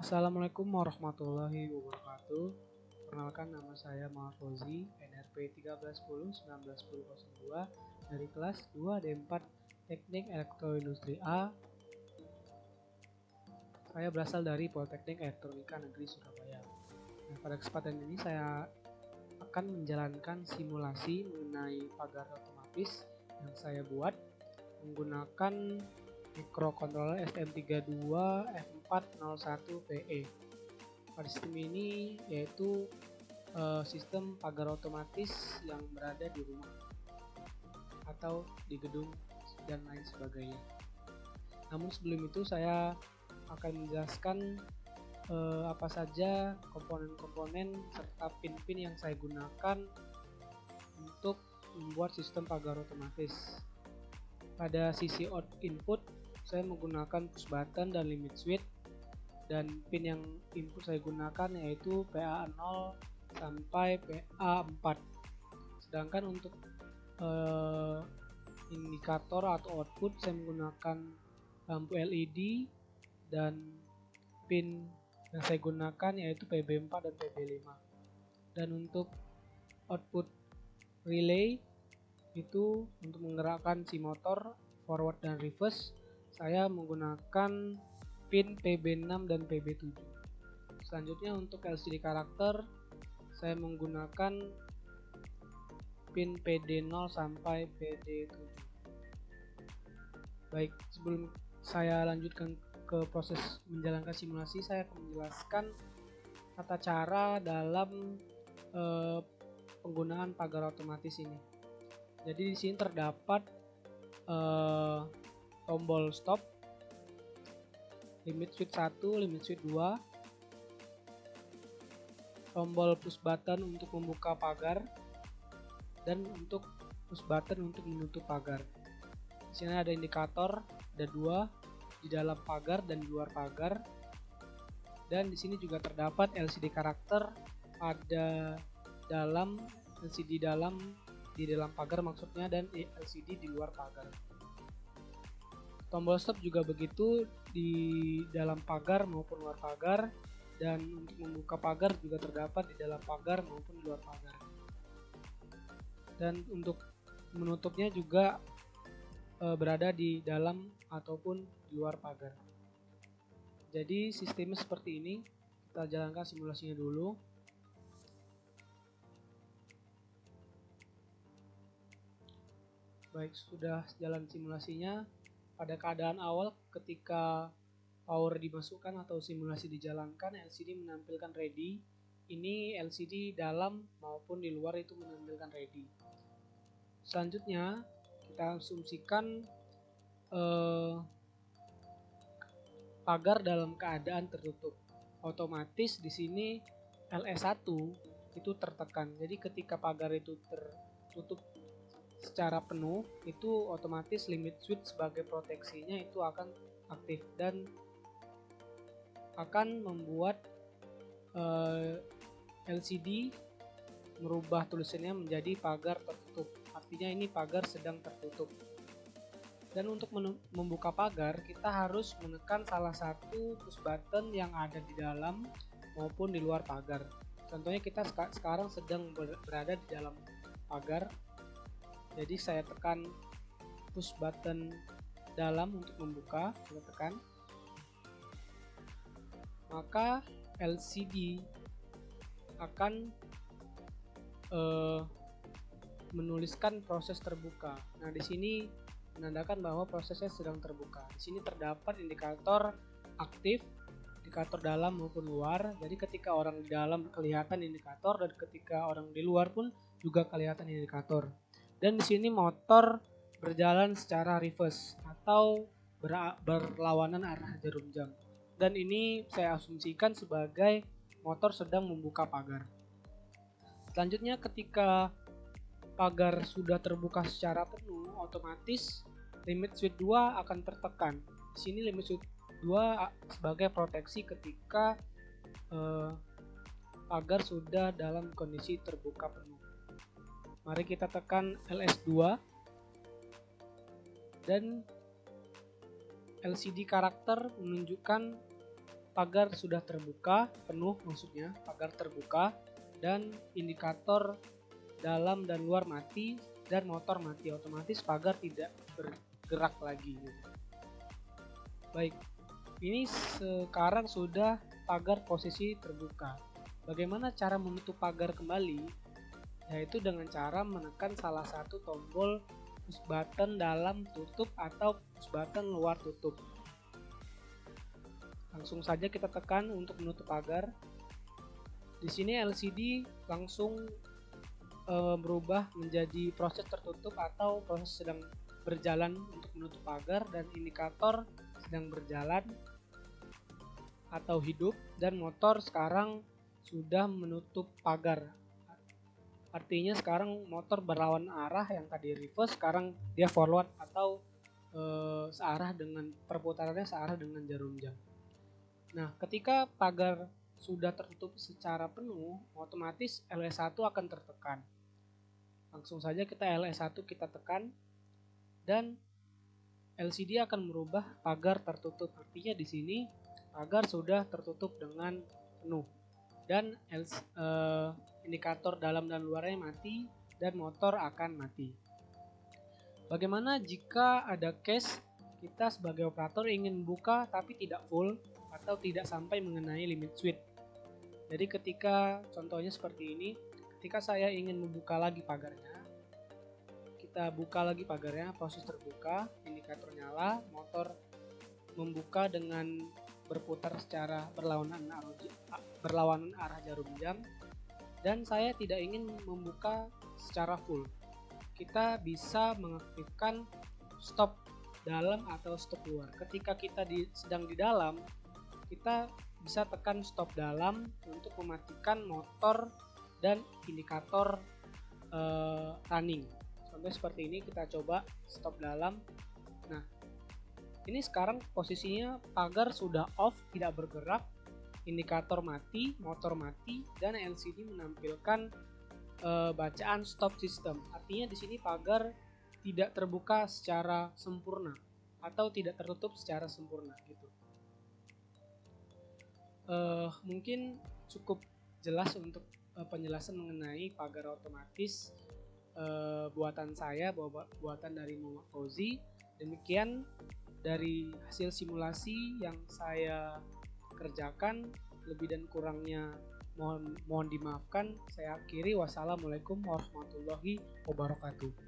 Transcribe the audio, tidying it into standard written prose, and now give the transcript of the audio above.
Assalamualaikum warahmatullahi wabarakatuh. Perkenalkan, nama saya Muhammad Fauzi, NRP 1310191002 dari kelas 2D4 Teknik Elektroindustri A. Saya berasal dari Politeknik Elektronika Negeri Surabaya. Nah, pada kesempatan ini saya akan menjalankan simulasi mengenai pagar otomatis yang saya buat menggunakan microcontroller STM32 F401PE. Pada sistem ini yaitu sistem pagar otomatis yang berada di rumah atau di gedung dan lain sebagainya. Namun sebelum itu saya akan menjelaskan apa saja komponen-komponen serta pin-pin yang saya gunakan untuk membuat sistem pagar otomatis. Pada sisi input saya menggunakan push button dan limit switch, dan pin yang input saya gunakan yaitu PA0 sampai PA4. Sedangkan untuk indikator atau output saya menggunakan lampu LED, dan pin yang saya gunakan yaitu PB4 dan PB5. Dan untuk output relay itu untuk menggerakkan si motor forward dan reverse, saya menggunakan pin PB6 dan PB7. Selanjutnya untuk LCD karakter saya menggunakan pin PD0 sampai PD7. Baik, sebelum saya lanjutkan ke proses menjalankan simulasi, saya akan menjelaskan tata cara dalam penggunaan pagar otomatis ini. Jadi di sini terdapat tombol stop, limit switch 1, limit switch 2, tombol push button untuk membuka pagar, dan untuk push button untuk menutup pagar. Di sini ada indikator, ada 2 di dalam pagar dan di luar pagar. Dan di sini juga terdapat LCD karakter ada dalam LCD di dalam pagar maksudnya, dan LCD di luar pagar. Tombol stop juga begitu di dalam pagar maupun luar pagar, dan untuk membuka pagar juga terdapat di dalam pagar maupun di luar pagar. Dan untuk menutupnya juga berada di dalam ataupun di luar pagar. Jadi sistemnya seperti ini. Kita jalankan simulasinya dulu. Baik, sudah jalan simulasinya. Pada keadaan awal ketika power dimasukkan atau simulasi dijalankan, LCD menampilkan ready. Ini LCD dalam maupun di luar itu menampilkan ready. Selanjutnya kita asumsikan pagar dalam keadaan tertutup. Otomatis di sini LS1 itu tertekan. Jadi ketika pagar itu tertutup secara penuh, itu otomatis limit switch sebagai proteksinya itu akan aktif dan akan membuat LCD merubah tulisannya menjadi pagar tertutup. Artinya ini pagar sedang tertutup. Dan untuk membuka pagar, kita harus menekan salah satu push button yang ada di dalam maupun di luar pagar. Contohnya kita sekarang sedang berada di dalam pagar. Jadi saya tekan push button dalam untuk membuka, saya tekan. Maka LCD akan menuliskan proses terbuka. Nah, di sini menandakan bahwa prosesnya sedang terbuka. Di sini terdapat indikator aktif, indikator dalam maupun luar. Jadi ketika orang di dalam kelihatan indikator, dan ketika orang di luar pun juga kelihatan indikator. Dan di sini motor berjalan secara reverse atau berlawanan arah jarum jam. Dan ini saya asumsikan sebagai motor sedang membuka pagar. Selanjutnya ketika pagar sudah terbuka secara penuh, otomatis limit switch 2 akan tertekan. Di sini limit switch 2 sebagai proteksi ketika pagar sudah dalam kondisi terbuka penuh. Mari kita tekan LS2, dan LCD karakter menunjukkan pagar sudah terbuka, penuh maksudnya, pagar terbuka, dan indikator dalam dan luar mati dan motor mati, otomatis pagar tidak bergerak lagi. Baik, ini sekarang sudah pagar posisi terbuka. Bagaimana cara menutup pagar kembali? Yaitu dengan cara menekan salah satu tombol push button dalam tutup atau push button luar tutup. Langsung saja kita tekan untuk menutup pagar. Di sini LCD langsung berubah menjadi proses tertutup atau proses sedang berjalan untuk menutup pagar, dan indikator sedang berjalan atau hidup, dan motor sekarang sudah menutup pagar. Artinya sekarang motor berlawan arah, yang tadi reverse sekarang dia forward atau searah dengan perputarannya searah dengan jarum jam. Nah, ketika pagar sudah tertutup secara penuh, otomatis LS1 akan tertekan. Langsung saja kita LS1 kita tekan dan LCD akan merubah pagar tertutup. Artinya di sini pagar sudah tertutup dengan penuh dan indikator dalam dan luarnya mati dan motor akan mati. Bagaimana jika ada case kita sebagai operator ingin buka tapi tidak full atau tidak sampai mengenai limit switch? Jadi ketika contohnya seperti ini, ketika saya ingin membuka lagi pagarnya, kita buka lagi pagarnya, proses terbuka, indikator nyala, motor membuka dengan berputar secara berlawanan arah jarum jam, dan saya tidak ingin membuka secara full. Kita bisa mengaktifkan stop dalam atau stop luar. Ketika kita sedang di dalam, kita bisa tekan stop dalam untuk mematikan motor dan indikator running. Contoh seperti ini, kita coba stop dalam. Nah, ini sekarang posisinya pagar sudah off, tidak bergerak, indikator mati, motor mati, dan LCD menampilkan bacaan stop system. Artinya di sini pagar tidak terbuka secara sempurna atau tidak tertutup secara sempurna gitu. Mungkin cukup jelas untuk penjelasan mengenai pagar otomatis buatan saya, buatan dari Muhammad Fauzi. Demikian dari hasil simulasi yang saya kerjakan, lebih dan kurangnya mohon dimaafkan. Saya akhiri, wassalamualaikum warahmatullahi wabarakatuh.